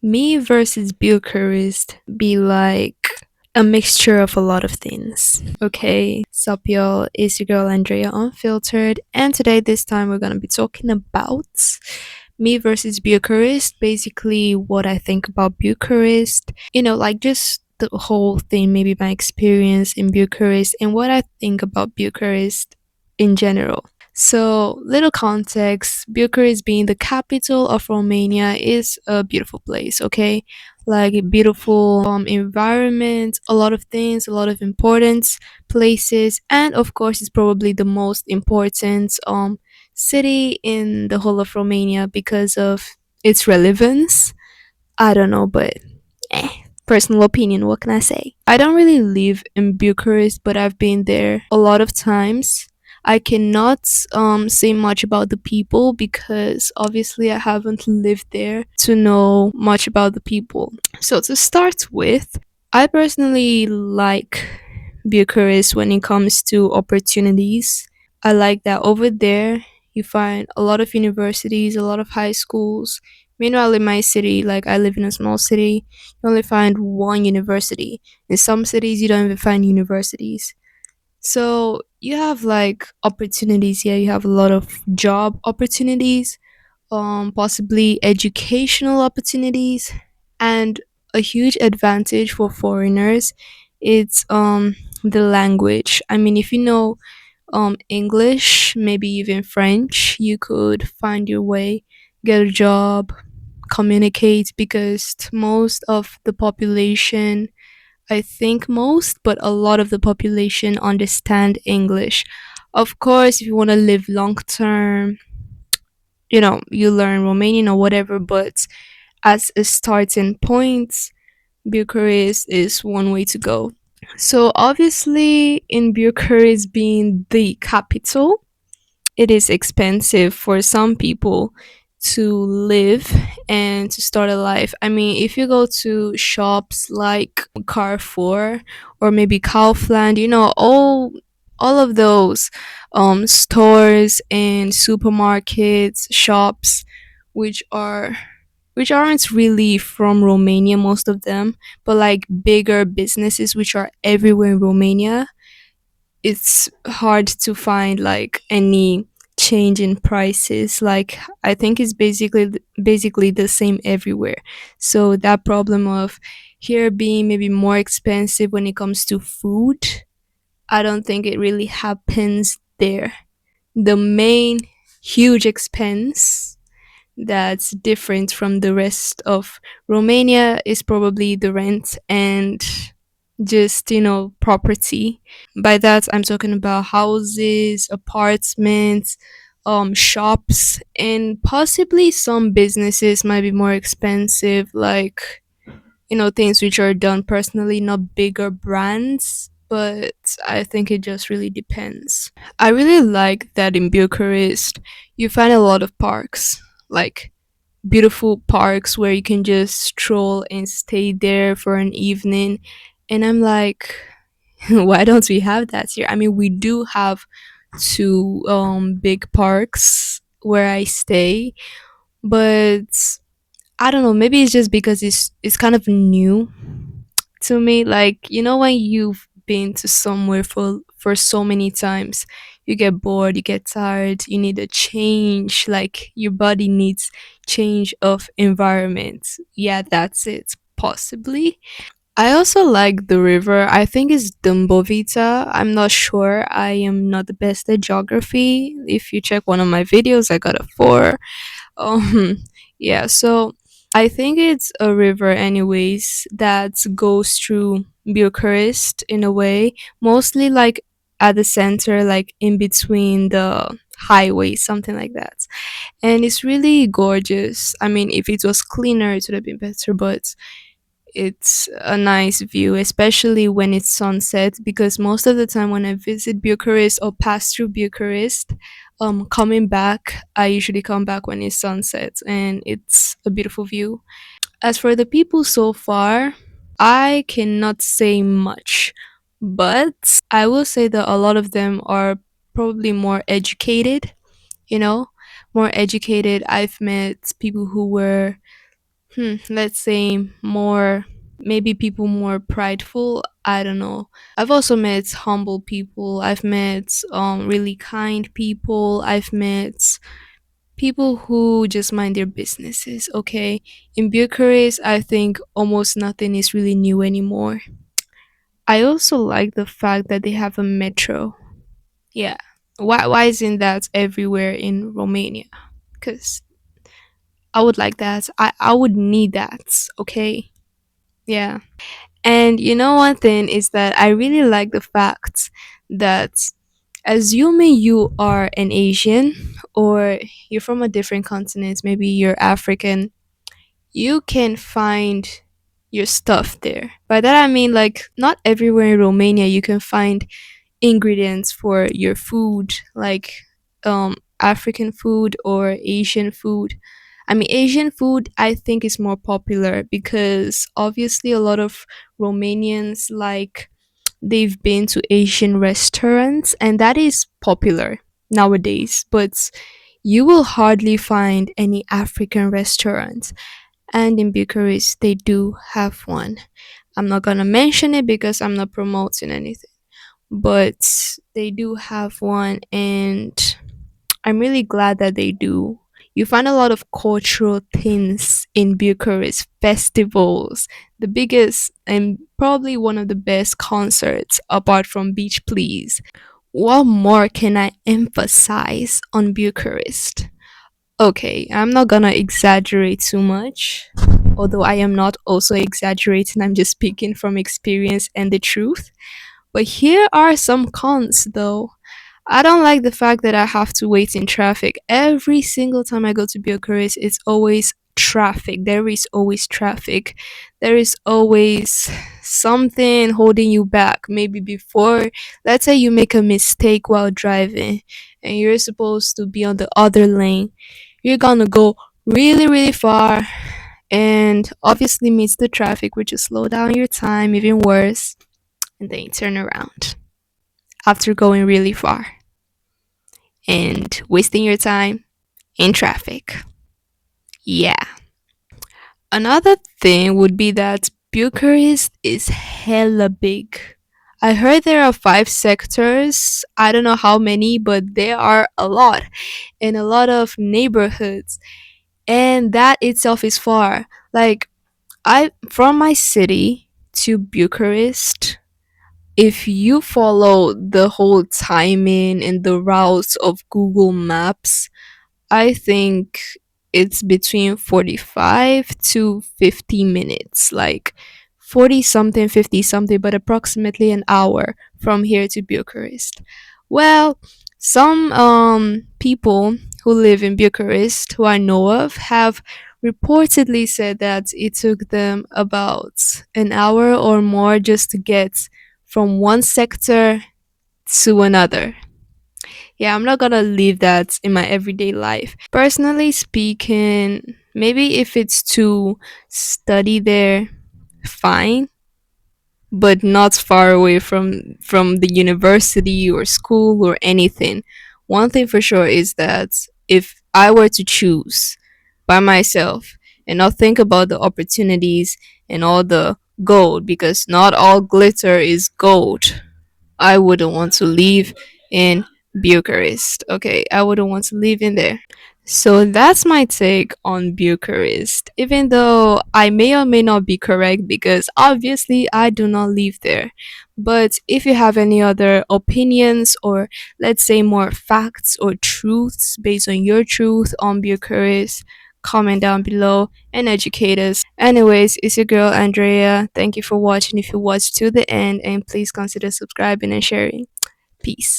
Me versus Bucharest be like a mixture of a lot of things. Okay, sup y'all, it's your girl Andrea Unfiltered, and today this time we're gonna be talking about me versus Bucharest, basically what I think about Bucharest, like just the whole thing, maybe my experience in Bucharest and what I think about Bucharest in general. So, little context, Bucharest being the capital of Romania is a beautiful place, okay? Like a beautiful environment, a lot of things, a lot of important places, and of course, it's probably the most important city in the whole of Romania because of its relevance. I don't know, but eh, personal opinion, what can I say? I don't really live in Bucharest, but I've been there a lot of times. I cannot say much about the people because obviously I haven't lived there to know much about the people. So, to start with, I personally like Bucharest when it comes to opportunities. I like that over there you find a lot of universities, a lot of high schools. Meanwhile, in my city, like I live in a small city, you only find one university. In some cities, you don't even find universities. So you have like opportunities here. You have a lot of job opportunities, possibly educational opportunities, and a huge advantage for foreigners. It's the language. I mean, if you know English, maybe even French, you could find your way, get a job, communicate because most of the population, I think most, but a lot of the population understand English. Of course, if you want to live long term, you learn Romanian or whatever, but as a starting point, Bucharest is one way to go. So obviously, in Bucharest being the capital, it is expensive for some people to live and to start a life. I mean, if you go to shops like Carrefour or maybe Kaufland, all of those stores and supermarkets, shops, which are which aren't really from Romania, most of them, but like bigger businesses which are everywhere in Romania, it's hard to find like any change in prices. Like I think it's basically the same everywhere. So that problem of here being maybe more expensive when it comes to food, I don't think it really happens there. The main huge expense that's different from the rest of Romania is probably the rent and just, property. By that, I'm talking about houses, apartments, shops, and possibly some businesses might be more expensive, like, things which are done personally, not bigger brands. But I think it just really depends. I really like that in Bucharest, you find a lot of parks, like beautiful parks where you can just stroll and stay there for an evening. And I'm like, why don't we have that here? I mean, we do have two big parks where I stay, but I don't know, maybe it's just because it's kind of new to me. Like, when you've been to somewhere for so many times, you get bored, you get tired, you need a change, like your body needs change of environment. Yeah, that's it, possibly. I also like the river. I think it's Dumbovita. I'm not sure. I am not the best at geography. If you check one of my videos, I got a 4. Um, yeah, so I think it's a river, anyways, that goes through Bucharest in a way, mostly like at the center, like in between the highways, something like that. And it's really gorgeous. I mean, if it was cleaner, it would have been better, but it's a nice view, especially when it's sunset, because most of the time when I visit Bucharest or pass through Bucharest, coming back, I usually come back when it's sunset and it's a beautiful view. As for the people so far, I cannot say much, but I will say that a lot of them are probably more educated, you know, more educated. I've met people who were Let's say more, maybe people more prideful. I don't know. I've also met humble people. I've met really kind people. I've met people who just mind their businesses. Okay, in Bucharest, I think almost nothing is really new anymore. I also like the fact that they have a metro. Yeah. Why isn't that everywhere in Romania? Because I would like that. I would need that. Okay. Yeah. And you know, one thing is that I really like the fact that, assuming you are an Asian or you're from a different continent, maybe you're African, you can find your stuff there. By that I mean, like, not everywhere in Romania you can find ingredients for your food, like African food or Asian food. I mean, Asian food I think is more popular because obviously a lot of Romanians, like, they've been to Asian restaurants and that is popular nowadays, but you will hardly find any African restaurants. And in Bucharest, they do have one. I'm not gonna mention it because I'm not promoting anything, but they do have one, and I'm really glad that they do. You find a lot of cultural things in Bucharest, festivals, the biggest and probably one of the best concerts apart from Beach Please. What more can I emphasize on Bucharest? Okay, I'm not gonna exaggerate too much, although I am not also exaggerating, I'm just speaking from experience and the truth. But here are some cons though. I don't like the fact that I have to wait in traffic. Every single time I go to Bucharest, it's always traffic. There is always traffic. There is always something holding you back. Maybe before, let's say you make a mistake while driving and you're supposed to be on the other lane. You're gonna go really, really far and obviously meets the traffic, which will slow down your time even worse, and then you turn around after going really far and wasting your time in traffic. Yeah. Another thing would be that Bucharest is hella big. I heard there are 5 sectors. I don't know how many, but there are a lot in a lot of neighborhoods. And that itself is far. Like, I from my city to Bucharest, if you follow the whole timing and the routes of Google Maps, I think it's between 45 to 50 minutes, like 40 something, 50 something, but approximately an hour from here to Bucharest. Well, some people who live in Bucharest, who I know of, have reportedly said that it took them about an hour or more just to get from one sector to another. Yeah, I'm not gonna leave that in my everyday life. Personally speaking, maybe if it's to study there, fine, but not far away from the university or school or anything. One thing for sure is that if I were to choose by myself and not think about the opportunities and all the gold, because not all glitter is gold, I wouldn't want to live in Bucharest. Okay, I wouldn't want to live in there. So that's my take on Bucharest, even though I may or may not be correct because obviously I do not live there. But if you have any other opinions or, let's say, more facts or truths based on your truth on Bucharest, comment down below and educate us. Anyways, it's your girl Andrea. Thank you for watching if you watched to the end, and please consider subscribing and sharing. Peace.